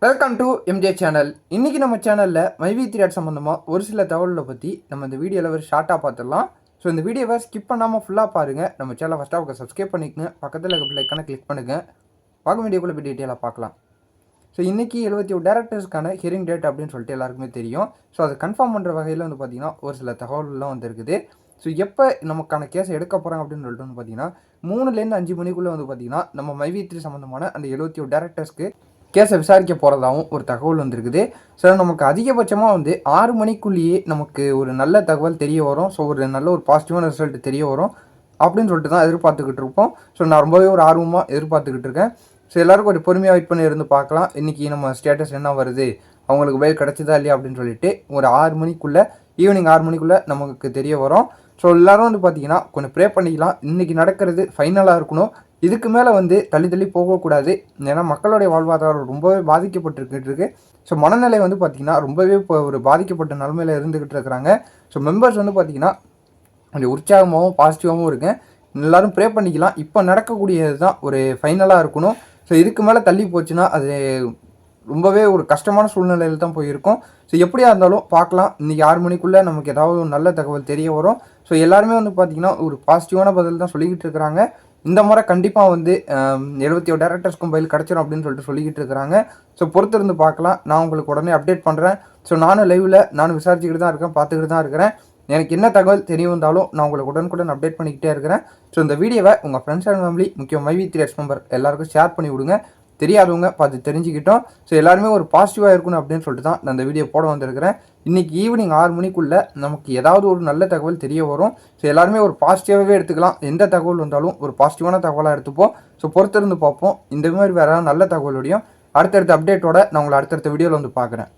Welcome to MJ channel. இன்றைக்கி நம்ம சேனலில் மைவி3 சம்மந்தமாக ஒரு சில தகவல்களை பற்றி நம்ம இந்த வீடியோவில் ஒரு ஷார்ட்டாக பார்த்துடலாம். ஸோ இந்த வீடியோவை ஸ்கிப் பண்ணாமல் ஃபுல்லாக பாருங்கள். நம்ம சேனலை ஃபஸ்ட்டாக சப்ஸ்கிரைப் பண்ணிக்கங்க, பக்கத்தில் இருக்க லைக்கான கிளிக் பண்ணுங்கள். பார்க்க வீடியோக்குள்ளே போய் டீட்டெயிலாக பார்க்கலாம். ஸோ இன்றைக்கி 71 டேரக்டர்ஸ்க்கான ஹியரிங் டேட் அப்படின்னு சொல்லிட்டு எல்லாருக்குமே தெரியும். ஸோ அதை கன்ஃபார்ம் பண்ணுற வகையில் பார்த்திங்கன்னா ஒரு சில தகவல்கள்லாம் வந்துருக்குது. ஸோ எப்போ நமக்கான கேஸை எடுக்க போகிறாங்க அப்படின்னு சொல்லிட்டு பார்த்திங்கன்னா 3லேருந்து 5 மணிக்குள்ளே பார்த்திங்கன்னா நம்ம மைவி3 சம்மந்தமான அந்த 71 டேரக்டர்ஸ்க்கு கேஸை விசாரிக்க போகிறதாகவும் ஒரு தகவல் வந்திருக்குது. ஸோ நமக்கு அதிகபட்சமாக 6 மணிக்குள்ளேயே நமக்கு ஒரு நல்ல தகவல் தெரிய வரும். ஸோ ஒரு நல்ல ஒரு பாசிட்டிவான ரிசல்ட் தெரிய வரும் அப்படின்னு சொல்லிட்டு தான் எதிர்பார்த்துக்கிட்டு இருப்போம். ஸோ நான் ரொம்பவே ஒரு ஆர்வமாக எதிர்பார்த்துக்கிட்டு இருக்கேன். ஸோ எல்லாருக்கும் ஒரு பொறுமையாக வெயிட் பண்ணி இருந்து பார்க்கலாம். இன்றைக்கி நம்ம ஸ்டேட்டஸ் என்ன வருது, அவங்களுக்கு பயில் கிடச்சிதா இல்லையா அப்படின்னு சொல்லிட்டு ஒரு 6 மணிக்குள்ளே ஈவினிங் 6 மணிக்குள்ளே நமக்கு தெரிய வரும். ஸோ எல்லோரும் பார்த்திங்கன்னா கொஞ்சம் ப்ரே பண்ணிக்கலாம். இன்றைக்கி நடக்கிறது ஃபைனலாக இருக்கணும். இதுக்கு மேலே தள்ளி தள்ளி போகக்கூடாது. ஏன்னா மக்களுடைய வாழ்வாதாரம் ரொம்பவே பாதிக்கப்பட்டுக்கிட்டு இருக்குது. ஸோ மனநிலை பார்த்திங்கன்னா ரொம்பவே இப்போ ஒரு பாதிக்கப்பட்ட நிலமையில் இருந்துக்கிட்டு இருக்கிறாங்க. ஸோ மெம்பர்ஸ் பார்த்திங்கன்னா கொஞ்சம் உற்சாகமாகவும் பாசிட்டிவாகவும் இருக்கேன். எல்லோரும் ப்ரே பண்ணிக்கலாம். இப்போ நடக்கக்கூடியது தான் ஒரு ஃபைனலாக இருக்கணும். ஸோ இதுக்கு மேலே தள்ளி போச்சுன்னா அது ரொம்பவே ஒரு கஷ்டமான சூழ்நிலையில் தான் போயிருக்கும். ஸோ எப்படியா இருந்தாலும் பார்க்கலாம். இன்றைக்கி 6 மணிக்குள்ளே நமக்கு ஏதாவது ஒரு நல்ல தகவல் தெரிய வரும். ஸோ எல்லாருமே பார்த்திங்கன்னா ஒரு பாசிட்டிவான பதில் தான் சொல்லிக்கிட்டு இருக்கிறாங்க. இந்த முறை கண்டிப்பாக 71 டேரக்டர்ஸ்க்கும் பயில் கிடச்சிரும் அப்படின்னு சொல்லிக்கிட்டு இருக்கிறாங்க. ஸோ பொறுத்திருந்து பார்க்கலாம். நான் உங்களுக்கு உடனே அப்டேட் பண்ணுறேன். ஸோ நானும் லைவில் விசாரிச்சுக்கிட்டு தான் இருக்கேன், பார்த்துக்கிட்டு தான் இருக்கிறேன். எனக்கு என்ன தகவல் தெரிய வந்தாலும் நான் உங்களுக்கு உடனுக்குடன் அப்டேட் பண்ணிக்கிட்டே இருக்கிறேன். ஸோ இந்த வீடியோவை உங்கள் ஃப்ரெண்ட்ஸ் அண்ட் ஃபேமிலி, முக்கியம் மைவி3 மெம்பர் எல்லாருக்கும் ஷேர் பண்ணி விடுங்க. தெரியாதவங்க பார்த்து தெரிஞ்சுக்கிட்டோம். ஸோ எல்லாருமே ஒரு பாசிட்டிவாக இருக்கணும் அப்படின்னு சொல்லிட்டு தான் நான் இந்த வீடியோ போட வந்திருக்கிறேன். இன்றைக்கி ஈவினிங் 6 மணிக்குள்ளே நமக்கு ஏதாவது ஒரு நல்ல தகவல் தெரிய வரும். ஸோ எல்லாருமே ஒரு பாசிட்டிவாகவே எடுத்துக்கலாம். எந்த தகவல் வந்தாலும் ஒரு பாசிட்டிவான தகவலாக எடுத்துப்போம். ஸோ பொறுத்திருந்து பார்ப்போம். இந்த மாதிரி வேறு நல்ல தகவலோடையும் அடுத்தடுத்த அப்டேட்டோட நான் உங்களை அடுத்தடுத்த வீடியோவில் பார்க்குறேன்.